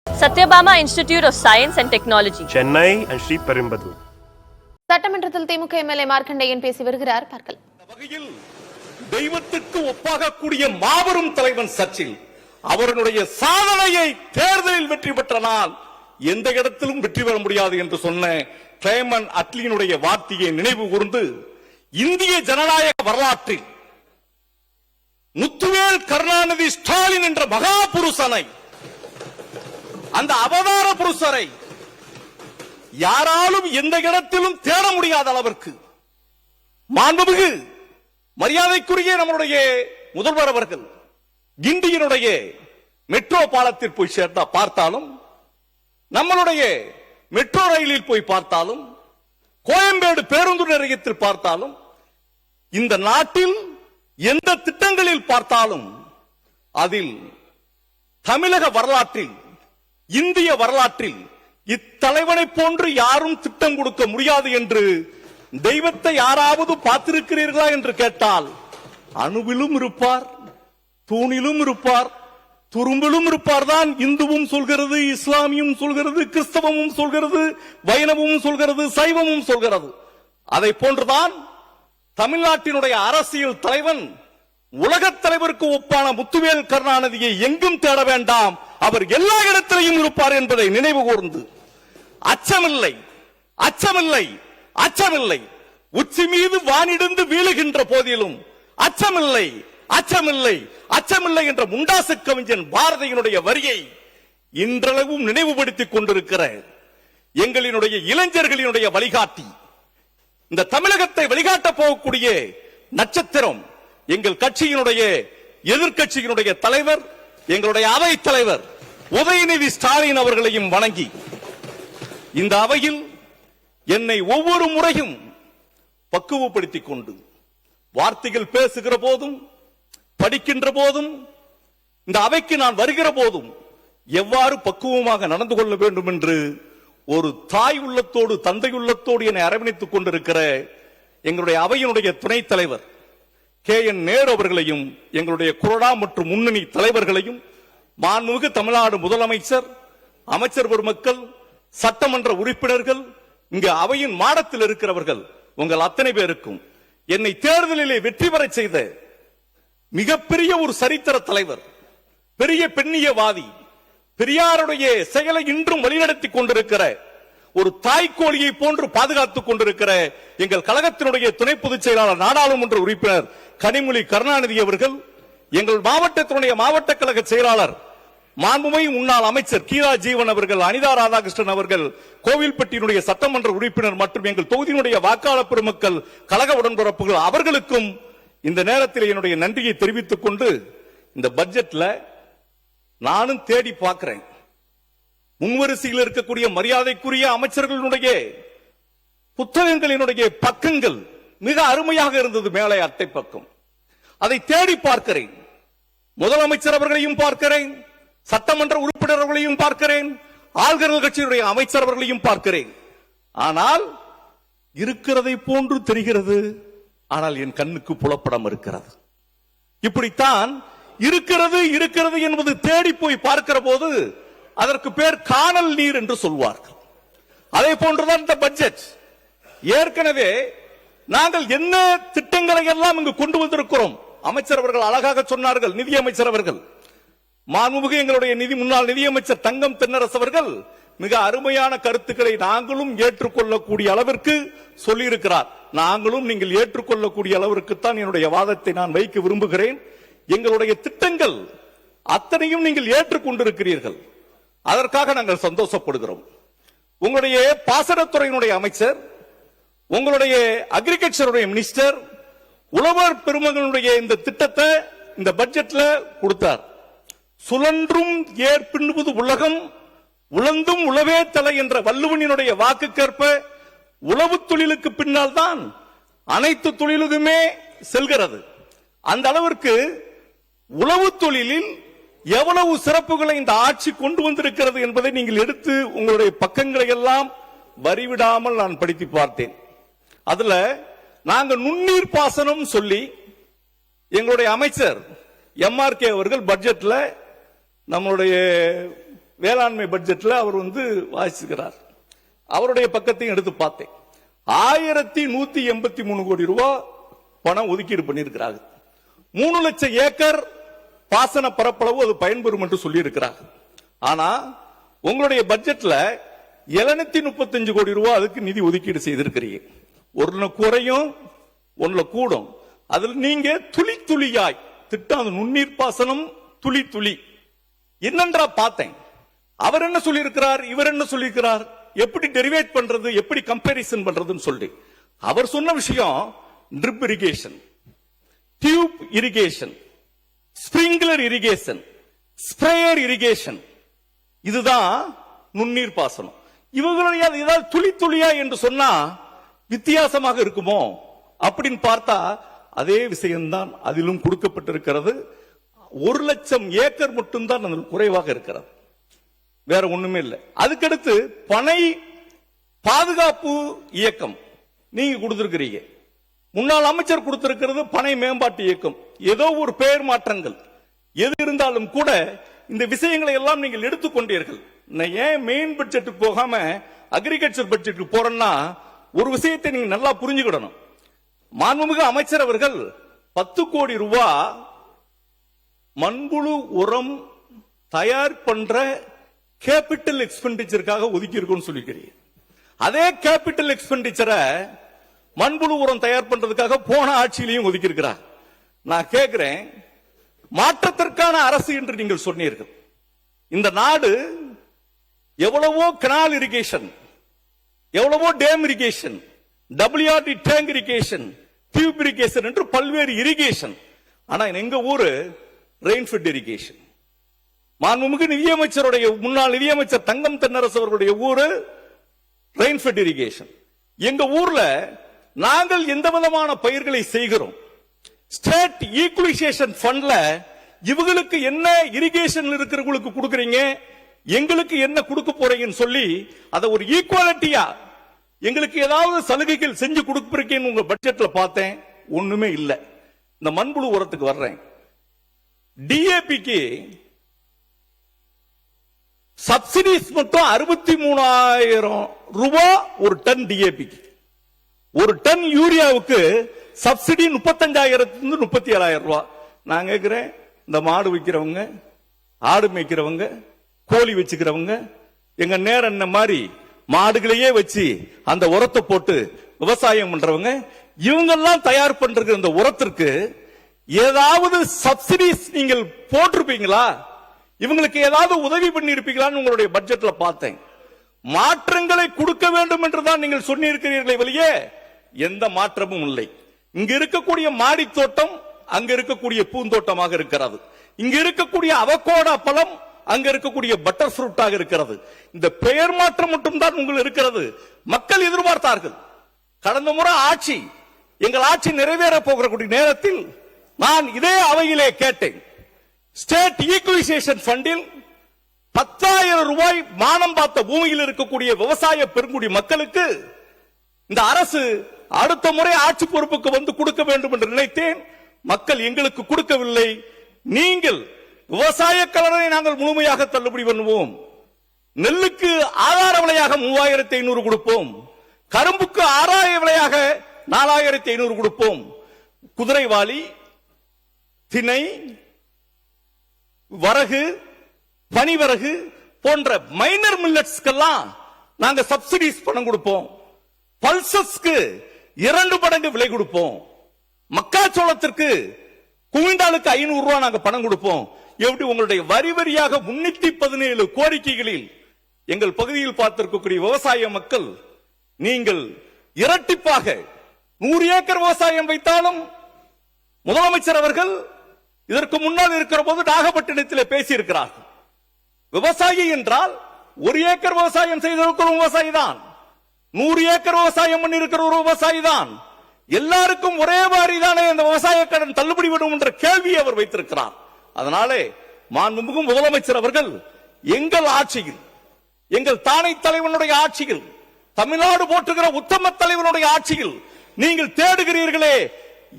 Satyabama Institute of Science and Technology, Chennai and Sri Perumbudur. சட்டமன்றத்தில் திமுக MLA Markandeyan பேசி வருகிறார். பார்க்கலாம். வகையில் தெய்வத்திற்கு ஒப்பாகக்கூடிய மாபெரும் தலைவன் சர்ச்சில் அவருடைய சாதனையை தேர்தலில் வெற்றி பெற்ற நாள் எந்த இடத்திலும் வெற்றி பெற முடியாது என்று சொன்ன கிளேமன் அட்லியினுடைய வார்த்தையை நினைவு கூர்ந்து இந்திய ஜனநாயக வரலாற்றில் முத்துவேல் கருணாநிதி ஸ்டாலின் என்ற மகா புருஷனை, அந்த அவதார புருஷரை யாராலும் எந்த இடத்திலும் தேட முடியாத அளவிற்கு மாண்புமிகு மரியாதைக்குரிய நம்முடைய முதல்வர் அவர்கள் கிண்டியினுடைய மெட்ரோ பாலத்தில் போய் சேர்ந்தா பார்த்தாலும், நம்மளுடைய மெட்ரோ ரயிலில் போய் பார்த்தாலும், கோயம்பேடு பேருந்து நிலையத்தில் பார்த்தாலும், இந்த நாட்டில் எந்த திட்டங்களில் பார்த்தாலும் அதில் தமிழக வரலாற்றில், இந்திய வரலாற்றில் இத்தலைவனை போன்று யாரும் திட்டம் கொடுக்க முடியாது என்று தெய்வத்தை யாராவது பார்த்திருக்கிறீர்களா என்று கேட்டால் அணுவிலும் இருப்பார், தூணிலும் இருப்பார், துரும்பிலும் இருப்பார் தான் இந்துவும் சொல்கிறது, இஸ்லாமியும் சொல்கிறது, கிறிஸ்தவமும் சொல்கிறது, வைணவமும் சொல்கிறது, சைவமும் சொல்கிறது. அதை போன்றுதான் தமிழ்நாட்டினுடைய அரசியல் தலைவன் உலகத் தலைவருக்கு ஒப்பான முத்துவேல் கருணாநிதியை எங்கும் தேட வேண்டாம், அவர் எல்லா இடத்திலையும் இருப்பார் என்பதை நினைவு கூர்ந்து அச்சமில்லை, அச்சமில்லை, அச்சமில்லை, உச்சி மீது வானிடிந்து வீழுகின்ற போதிலும் அச்சமில்லை, அச்சமில்லை, அச்சமில்லை என்ற முண்டாசு கவிஞன் பாரதியினுடைய வரியை இன்றளவும் நினைவுபடுத்திக் கொண்டிருக்கிற எங்களினுடைய இளைஞர்களினுடைய வழிகாட்டி, இந்த தமிழகத்தை வழிகாட்ட போகக்கூடிய நட்சத்திரம் எங்கள் கட்சியினுடைய எதிர்கட்சியினுடைய தலைவர், எங்களுடைய அவை தலைவர் உதயநிதி ஸ்டாலின் அவர்களையும் வணங்கி இந்த அவையில் என்னை ஒவ்வொரு முறையும் பக்குவப்படுத்திக் கொண்டு வார்த்தைகள் பேசுகிற போதும், படிக்கின்ற போதும், இந்த அவைக்கு நான் வருகிற போதும் எவ்வாறு பக்குவமாக நடந்து கொள்ள வேண்டும் என்று ஒரு தாய் உள்ளத்தோடு, தந்தை உள்ளத்தோடு என்னை அரவணைத்துக் கொண்டிருக்கிற எங்களுடைய அவையினுடைய துணைத் தலைவர் KN நேரு அவர்களையும், எங்களுடைய கொறடா மற்றும் முன்னணி தலைவர்களையும், மாண்புமிகு தமிழ்நாடு முதலமைச்சர், அமைச்சர் பெருமக்கள், சட்டமன்ற உறுப்பினர்கள், இங்கு அவையின் மாடத்தில் இருக்கிறவர்கள், உங்கள் அத்தனை பேருக்கும் என்னை தேர்தலிலே வெற்றி பெற செய்த மிகப்பெரிய ஒரு சரித்திர தலைவர், பெரிய பெண்ணியவாதி, பெரியாருடைய செயலை இன்றும் வழிநடத்தி கொண்டிருக்கிற ஒரு தாய்க்கோழியை போன்று பாதுகாத்துக் கொண்டிருக்கிற எங்கள் கழகத்தினுடைய துணை பொதுச் செயலாளர், நாடாளுமன்ற உறுப்பினர் கனிமொழி கருணாநிதி அவர்கள், எங்கள் மாவட்டத்தினுடைய மாவட்ட கழக செயலாளர் மாண்புமிகு முன்னாள் அமைச்சர் கீரா ஜீவன் அவர்கள், அனிதா ராதாகிருஷ்ணன் அவர்கள், கோவில்பட்டியினுடைய சட்டமன்ற உறுப்பினர் மற்றும் எங்கள் தொகுதியினுடைய வாக்காளர் பெருமக்கள், கழக உடன்பிறப்புகள் அவர்களுக்கும் இந்த நேரத்தில் என்னுடைய நன்றியை தெரிவித்துக் கொண்டு, இந்த பட்ஜெட்ல நானும் தேடி பார்க்கிறேன், முன்வரிசையில் இருக்கக்கூடிய மரியாதைக்குரிய அமைச்சர்களுடைய புத்தகங்களினுடைய பக்கங்கள் மிக அருமையாக இருந்தது. மேலே அட்டை பக்கம் அதை தேடி பார்க்கிறேன். முதலமைச்சர் அவர்களையும் பார்க்கிறேன், சட்டமன்ற உறுப்பினர்களையும் பார்க்கிறேன், ஆளுநர்கள் கட்சியினுடைய அமைச்சர் அவர்களையும் பார்க்கிறேன். ஆனால் இருக்கிறதை போன்று தெரிகிறது, ஆனால் என் கண்ணுக்கு புலப்படம் இருக்கிறது. இப்படித்தான் இருக்கிறது இருக்கிறது என்பது தேடி போய் பார்க்கிற போது அதற்கு பேர் காணல் நீர் என்று சொல்வார்கள். அதே போன்றுதான் இந்த பட்ஜெட். ஏற்கனவே நாங்கள் என்ன திட்டங்களை எல்லாம் இங்கு கொண்டு வந்திருக்கிறோம். அமைச்சர் அவர்கள் அழகாக சொன்னார்கள், நிதியமைச்சர் அவர்கள், மாண்புமிகு எங்களுடைய முன்னாள் நிதியமைச்சர் தங்கம் தென்னரசு அவர்கள் மிக அருமையான கருத்துக்களை நாங்களும் ஏற்றுக்கொள்ளக்கூடிய அளவிற்கு சொல்லியிருக்கிறார். நாங்களும் நீங்கள் ஏற்றுக்கொள்ளக்கூடிய அளவிற்குத்தான் என்னுடைய வாதத்தை நான் வைக்க விரும்புகிறேன். எங்களுடைய திட்டங்கள் அத்தனையும் நீங்கள் ஏற்றுக்கொண்டிருக்கிறீர்கள், அதற்காக நாங்கள் சந்தோஷப்படுகிறோம். உங்களுடைய பாசனத்துறையினுடைய அமைச்சர், உங்களுடைய அக்ரிகல்ச்சருடைய மினிஸ்டர், உழவர் பெருமகனுடைய இந்த திட்டத்தை இந்த பட்ஜெட்ல கொடுத்தார். சுழன்றும் ஏற்பின்பது உலகம், உழந்தும் உழவே தலை என்ற வள்ளுவனினுடைய வாக்குக்கேற்ப உழவு தொழிலுக்கு பின்னால் தான் அனைத்து தொழிலுக்குமே செல்கிறது. அந்த அளவிற்கு உழவு தொழிலில் எவ்வளவு சிறப்புகளை இந்த ஆட்சி கொண்டு வந்திருக்கிறது என்பதை நீங்கள் எடுத்து உங்களுடைய பக்கங்களை எல்லாம் வரிவிடாமல் நான் படித்து பார்த்தேன். அதுல நாங்க நுண்ணீர் பாசனம் சொல்லி எங்களுடைய அமைச்சர் MRK அவர்கள் பட்ஜெட்ல நம்மளுடைய வேளாண்மை பட்ஜெட்ல அவர் வாசிக்கிறார். அவருடைய பக்கத்தையும் எடுத்து பார்த்தேன். 1183 கோடி ரூபாய் பணம் ஒதுக்கீடு பண்ணியிருக்கிறாங்க. 3 லட்சம் ஏக்கர் பாசன பரப்பளவு அது பயன்பெறும் என்று சொல்லி இருக்கிறார். ஆனா உங்களுடைய பட்ஜெட்ல 735 கோடி ரூபாய் அதுக்கு நிதி ஒதுக்கீடு செய்திருக்கிறீங்க. ஒன்னு குறையும் ஒன்னுல கூடும். அதுல நீங்க துளி துளியாய் திட்டம் நுண்ணீர் பாசனம் துளி துளி என்னன்றா பார்த்தேன். அவர் என்ன சொல்லி இருக்கிறார், இவர் என்ன சொல்லி இருக்கிறார், எப்படி டெரிவேட் பண்றது, எப்படி கம்பேரிசன் பண்றதுன்னு சொல்லி அவர் சொன்ன விஷயம் drip irrigation, tube irrigation, sprinkler irrigation, sprayer irrigation, இதுதான் நுண்ணீர் பாசனம். இவங்களுடைய ஏதாவது துளி துளியா என்று சொன்னா வித்தியாசமாக இருக்குமோ அப்படின்னு பார்த்தா அதே விஷயம்தான் அதிலும் கொடுக்கப்பட்டிருக்கிறது. 1 லட்சம் ஏக்கர் மட்டும்தான் அதில் குறைவாக இருக்கிறது, வேற ஒண்ணுமே இல்லை. அதுக்கடுத்து பனை பாதுகாப்பு இயக்கம் நீங்க கொடுத்திருக்கிறீங்க. முன்னாள் அமைச்சர் கொடுத்திருக்கிறது பனை மேம்பாட்டு இயக்கம். ஏதோ ஒரு பெயர் மாற்றங்கள் எது இருந்தாலும் கூட இந்த விஷயங்களை எல்லாம் நீங்கள் எடுத்துக்கொண்டீர்கள். ஏன் மெயின் பட்ஜெட்டுக்கு போகாம அக்ரிகல்ச்சர் பட்ஜெட்டுக்கு போறேன்னா ஒரு விஷயத்தை நீங்க நல்லா புரிஞ்சுக்கிடணும். மாண்புமிகு அமைச்சர் அவர்கள் 10 கோடி ரூபாய் மண்புழு உரம் தயார் பண்ற கேபிட்டல் எக்ஸ்பெண்டிச்சருக்காக ஒதுக்கி இருக்குன்னு சொல்லிக்கிறீங்க. அதே கேபிட்டல் எக்ஸ்பெண்டிச்சரை மண்புழு உரம் தயார் பண்றதுக்காக போன ஆட்சியிலையும் ஒதுக்கி இருக்கிறார். நான் கேட்கிறேன், மாற்றத்திற்கான அரசு என்று நீங்கள் சொன்னீர்கள். இந்த நாடு எவ்வளவோ கனால் இரிகேஷன், எவ்வளவோ dam irrigation, WRD tank irrigation, tube irrigation என்று பல்வேறு இரிகேஷன். ஆனா எங்க ஊரு ரெயின்ஃபெட் இரிகேஷன். மாண்புமிகு நிதியமைச்சருடைய முன்னாள் நிதியமைச்சர் தங்கம் தென்னரசு அவர்களுடைய ஊரு ரெயின்ஃபெட் இரிகேஷன். எங்க ஊர்ல நாங்கள் எந்த விதமான பயிர்களை செய்கிறோம், ஸ்டேட் ஈக்குவலைசேஷன் ஃபண்ட்ல இவங்களுக்கு என்ன இரிகேஷன் இருக்கிறவங்களுக்கு கொடுக்கறீங்க, எங்களுக்கு என்ன கொடுக்க போறீங்கன்னு சொல்லி அதை ஒரு ஈக்குவாலிட்டியா எங்களுக்கு ஏதாவது சலுகைகள் செஞ்சு கொடுப்பீங்கன்னு உங்க பட்ஜெட்ல பார்த்தேன். ஒண்ணுமே இல்லை. இந்த மண்புழு உரத்துக்கு வர்றேன். டிஏபிக்கு சப்சிடிஸ் மட்டும் 63,000 ரூபாய் ஒரு டன் டிஏபிக்கு. ஒரு டன் யூரியாவுக்கு சப்சிடி 35,000 37,000 ரூபாய். நான் கேட்கிறேன், இந்த மாடு விற்கிறவங்க, ஆடு மேய்க்கிறவங்க, கோழி வச்சுக்கிறவங்க, எங்க நேரம் என்ன மாதிரி மாடுகளையே வச்சு அந்த உரத்தை போட்டு விவசாயம் பண்றவங்க, இவங்க எல்லாம் தயார் பண்ற இந்த உரத்திற்கு ஏதாவது சப்சிடிஸ் நீங்கள் போட்டிருப்பீங்களா, இவங்களுக்கு ஏதாவது உதவி பண்ணி இருப்பீங்களான்னு உங்களுடைய பட்ஜெட்ல பார்த்தேன். மாற்றங்களை கொடுக்க வேண்டும் என்றுதான் நீங்கள் சொன்னிருக்கிறீர்களே வெளியே எந்த மாற்றமும் இல்லை. இங்க இருக்கக்கூடிய மாடி தோட்டம் அங்க இருக்கக்கூடிய பூந்தோட்டமாக இருக்கிறது. இங்க இருக்கக்கூடிய அவகோடா பழம் அங்க இருக்கக்கூடிய பட்டர் ஃப்ரூட்டாக இருக்கிறது. இந்த பெயர் மாற்றம் மட்டும் தான் உங்களுக்கு இருக்கிறது. மக்கள் எதிர்பார்த்தார்கள். கடந்த முறை ஆட்சி, எங்கள் ஆட்சி நிறைவேற போகிற நேரத்தில் நான் இதே அவையிலே கேட்டேன், ஸ்டேட் ஈக்குவலைசேஷன் ஃபண்டில் 10,000 ரூபாய் மானம் பார்த்த பூமியில் இருக்கக்கூடிய விவசாய பெருங்குடி மக்களுக்கு இந்த அரசு அடுத்த முறை ஆட்சி பொறுப்புக்கு வந்து கொடுக்க வேண்டும் என்று நினைத்தேன். மக்கள் எங்களுக்கு கொடுக்கவில்லை. நீங்கள் விவசாய கடனை நாங்கள் முழுமையாக தள்ளுபடி பண்ணுவோம், நெல்லுக்கு ஆதார விலையாக 3,500 கொடுப்போம், கரும்புக்கு ஆதார விலையாக 4,500 கொடுப்போம், குதிரைவாலி, திணை, வரகு, பனிவரகு போன்ற மைனர் மில்லட்ஸ்க்கெல்லாம் நாங்க சப்சிடிஸ் பணம் கொடுப்போம், பல்சஸ்க்கு 2 மடங்கு விலை கொடுப்போம், மக்காச்சோளத்திற்கு குவிண்டாலுக்கு 500 ரூபாய் நாங்க பணம் கொடுப்போம். எப்படி உங்களுடைய வரி வரியாக 317 கோரிக்கைகளில் எங்கள் பகுதியில் பார்த்திருக்கக்கூடிய விவசாய மக்கள் நீங்கள் இரட்டிப்பாக 100 ஏக்கர் விவசாயம் வைத்தாலும் முதலமைச்சர் அவர்கள் இதற்கு முன்னால் இருக்கிற போது நாகப்பட்டினத்தில் பேசியிருக்கிறார்கள். விவசாயி என்றால் 1 ஏக்கர் விவசாயம் செய்திருக்கிற விவசாயி தான், 100 ஏக்கர் விவசாயம் பண்ணிருக்கிற ஒரு விவசாயி தான், எல்லாருக்கும் ஒரே மாதிரி தானே இந்த விவசாய கடன் தள்ளுபடி விடும் என்ற கேள்வியை அவர் வைத்திருக்கிறார். அதனாலே மாண்புமிகு முதலமைச்சர் அவர்கள் எங்கள் ஆட்சியில், எங்கள் தானை தலைவனுடைய ஆட்சியில், தமிழ்நாடு போற்றுகிற உத்தம தலைவனுடைய ஆட்சியில் நீங்கள் தேடுகிறீர்களே,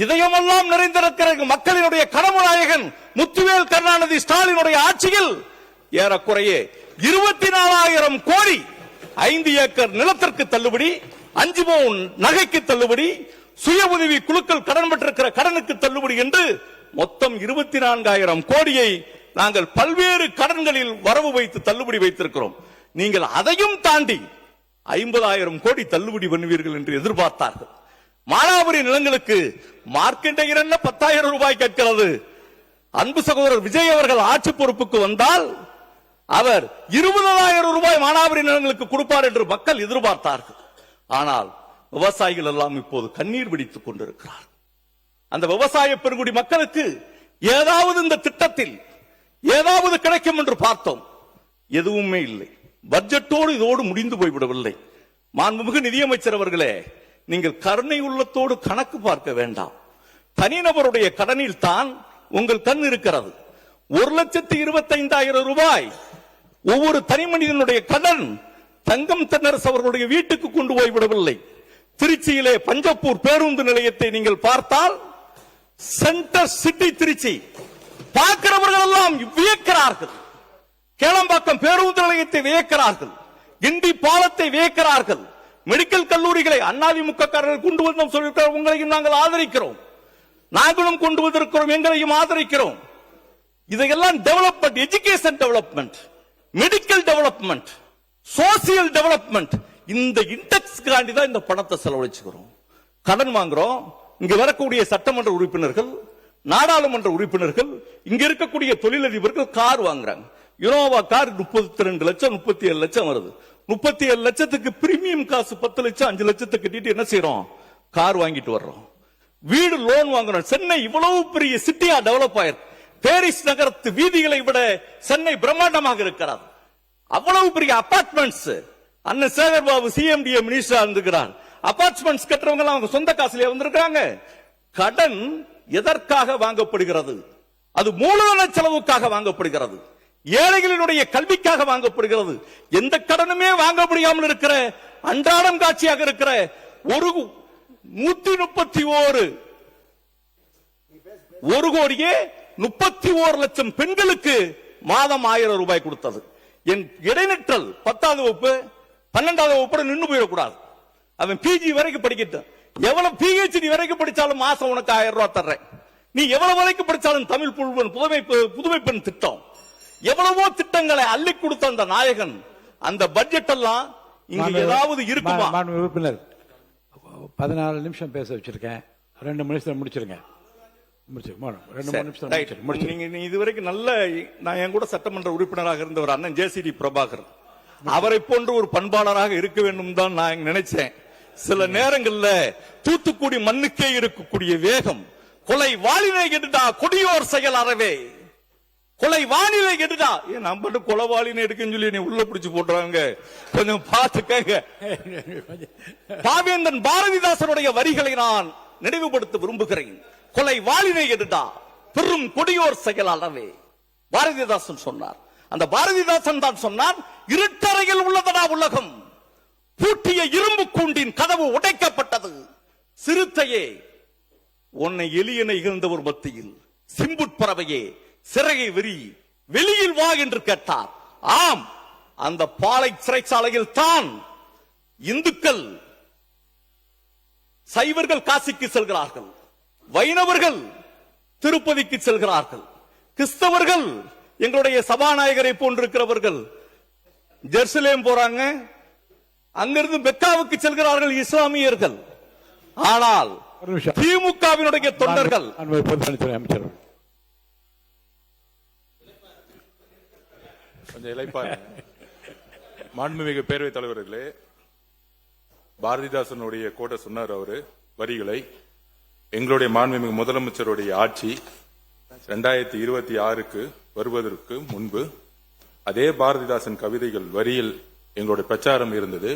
இதயமெல்லாம் நிறைந்திருக்கிற மக்களினுடைய கனவு நாயகன் முத்துவேல் கருணாநிதி ஸ்டாலினுடைய ஆட்சியில் ஏறக்குறைய 24,000 கோடி 5 ஏக்கர் நிலத்திற்கு தள்ளுபடி, 5 பவுன் நகைக்கு தள்ளுபடி, சுய உதவி குழுக்கள் கடன் பெற்றிருக்கிற கடனுக்கு தள்ளுபடி என்று மொத்தம் 24,000 கோடியை நாங்கள் பல்வேறு கடன்களில் வரவு வைத்து தள்ளுபடி வைத்திருக்கிறோம். நீங்கள் அதையும் தாண்டி 50,000 கோடி தள்ளுபடி பண்ணுவீர்கள் என்று எதிர்பார்த்தார்கள். மானாவாரி நிலங்களுக்கு மார்க்கெண்டையர் என்ன 10,000 ரூபாய் கேட்கிறது. அன்பு சகோதரர் விஜய் அவர்கள் ஆட்சி பொறுப்புக்கு வந்தால் அவர் 20,000 ரூபாய் மானாவாரி நிலங்களுக்கு கொடுப்பார் என்று மக்கள் எதிர்பார்த்தார்கள். ஆனால் விவசாயிகள் எல்லாம் இப்போது கண்ணீர் வெடித்துக் கொண்டிருக்கிறார். அந்த விவசாய பெருங்குடி மக்களுக்கு ஏதாவது இந்த திட்டத்தில் ஏதாவது கிடைக்கும் என்று பார்த்தோம், எதுவுமே இல்லை. பட்ஜெட்டோடு இதோடு முடிந்து போய்விடவில்லை. மாண்புமிகு நிதியமைச்சர் அவர்களே, நீங்கள் கருணை உள்ளத்தோடு கணக்கு பார்க்க வேண்டாம். தனிநபருடைய கடனில் தான் உங்கள் கண் இருக்கிறது. 1,25,000 ரூபாய் ஒவ்வொரு தனி மனிதனுடைய கடன் தங்கம் தென்னரசு அவர்களுடைய வீட்டுக்கு கொண்டு போய்விடவில்லை. திருச்சியிலே பஞ்சப்பூர் பேருந்து நிலையத்தை நீங்கள் பார்த்தால் சென்டர் சிட்டி திருச்சி பார்க்கிறவர்கள் எல்லாம் வியக்கிறார்கள். கேளம்பாக்கம் பேருந்து நிலையத்தை வியக்கிறார்கள். கிண்டி பாலத்தை வியக்கிறார்கள். மெடிக்கல் கல்லூரிகளை அதிமுக கொண்டு வந்தோம் சொல்லியிருக்கிறோம். உங்களையும் நாங்கள் ஆதரிக்கிறோம். நாங்களும் கொண்டு வந்திருக்கிறோம், எங்களையும் ஆதரிக்கிறோம். இதையெல்லாம் development, education development, medical development, social development, இந்த இண்டெக்ஸ் காண்டி தான் இந்த பணத்தை செலவழிச்சுக்கிறோம். கடன் வாங்குறோம். இங்க வரக்கூடிய சட்டமன்ற உறுப்பினர்கள், நாடாளுமன்ற உறுப்பினர்கள், இங்க இருக்கக்கூடிய தொழிலதிபர்கள் கார் வாங்குறாங்க. யுனோவா கார் 32 லட்சம் 37 லட்சம் வருது. 37 லட்சத்துக்கு பிரீமியம் காசு 10 லட்சம் 5 லட்சத்துக்கு கட்டிட்டு என்ன செய்யறோம்? கார் வாங்கிட்டு வர்றோம். வீடு லோன் வாங்குறோம். சென்னை இவ்வளவு பெரிய சிட்டியா டெவலப் ஆயிருக்கு. பாரிஸ் நகரத்து வீதிகளை விட சென்னை பிரம்மாண்டமாக இருக்கிறது. அவ்வளவு பெரிய அபார்ட்மெண்ட்ஸ். அண்ணன் சேகர் பாபு சிஎம்டிஏ மினிஸ்டரா இருந்திருக்கிறார். அபார்ட்மெண்ட்ஸ் கட்டுறவங்க அவங்க சொந்த காசுல வந்திருக்காங்க. கடன் எதற்காக வாங்கப்படுகிறது? அது மூலதன செலவுக்காக வாங்கப்படுகிறது. ஏழைகளினுடைய கல்விக்காக வாங்கப்படுகிறது. எந்த கடனுமே வாங்க முடியாமல் இருக்கிற அன்றாடம் காட்சியாக இருக்கிற ஒரு 131 கோடியே 31 லட்சம் பெண்களுக்கு மாதம் 1000 ரூபாய் கொடுத்தது. என் இடைநிற்றல் 10வது வகுப்பு 12வது வகுப்பு நின்று போயிடக்கூடாது. அவன் பிஜி வரைக்கும் படிக்கட்டும். எவ்வளவு பிஹெச்டி வரைக்கும் படிச்சாலும் மாசம் உனக்கு 1000 ரூபாய் தர்றேன். நீ எவ்வளவு வரைக்கும் படிச்சாலும் தமிழ் புதுமை பெண் திட்டம், எவ்வளவோ திட்டங்களை அள்ளி கொடுத்த அந்த நாயகன், அந்த பட்ஜெட் எல்லாம் இங்க ஏதாவது இருக்குமா? உறுப்பினர் 14 நிமிஷம் பேச வச்சிருக்கேன். 2 நிமிஷம் முடிச்சிருங்க. இதுவரைக்கும் நல்ல நான் என் கூட சட்டமன்ற உறுப்பினராக இருந்தவர் அண்ணன் ஜேசிடி பிரபாகர், அவரை போன்ற ஒரு பண்பாளராக இருக்க வேண்டும் தான் நான் நினைச்சேன். சில நேரங்கள்ல தூத்துக்குடி மண்ணுக்கே இருக்கக்கூடிய வேகம், கொலை வாலினை எடுடா கொடியோர் செயல் அறவே, கொலை வானிலை எடுடா. ஏன் நம்ம கொலைவாளினை எடுக்கன்னு சொல்லி நீ உள்ள பிடிச்சு போட்டுறாங்க, கொஞ்சம் பார்த்துக்கங்க. பாவேந்தன் பாரதிதாசனுடைய வரிகளை நான் நினைவுபடுத்த விரும்புகிறேன். கொலை வாலினை எடுடா பெரும் கொடியோர் செயல் அறவே, பாரதிதாசன் சொன்னார். அந்த பாரதிதாசன் தான் சொன்னார், இருட்டறையில் உள்ளதடா உலகம், பூட்டிய இரும்பு கூண்டின் கதவு உடைக்கப்பட்டது. சிறுத்தையே உன்னை எலியனை இகழ்ந்தவர் மத்தியில், சிம்புட்பறவையே சிறையை விரி, வெளியில் வா என்று கேட்டார். ஆம், அந்த பாலை சிறைச்சாலையில் தான் இந்துக்கள், சைவர்கள் காசிக்கு செல்கிறார்கள், வைணவர்கள் திருப்பதிக்கு செல்கிறார்கள், கிறிஸ்தவர்கள் எங்களுடைய சபாநாயகரை போன்றிருக்கிறவர்கள் ஜெருசலேம் போறாங்க, அங்கிருந்து மெக்காவுக்கு செல்கிறார்கள் இஸ்லாமியர்கள். ஆனால் திமுகவினுடைய தொண்டர்கள் அமைச்சர் கொஞ்சம் இளைப்பாரு. மாண்புமிகு பேரவைத் தலைவர்களே, பாரதிதாசனுடைய கோட்டை சொன்னார் அவரு வரிகளை. எங்களுடைய மாண்புமிகு முதலமைச்சருடைய ஆட்சி 2026க்கு வருவதற்கு முன்பு அதே பாரதிதாசன் கவிதைகள் வரியில் எங்களுடைய பிரச்சாரம் இருந்தது.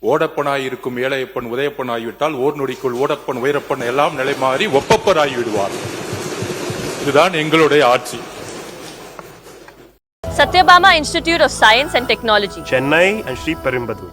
ஓடப்பனாய் இருக்கும் ஏழையப்பன் உதயப்பன் ஆகிவிட்டால் ஓர் நொடிக்குள் ஓடப்பன் உயரப்பன் எல்லாம் நிலை மாறி ஒப்பப்பர் ஆகிவிடுவார். இதுதான் எங்களுடைய ஆட்சி. Satyabama Institute of Science and Technology, Chennai and Sri Perumbudur.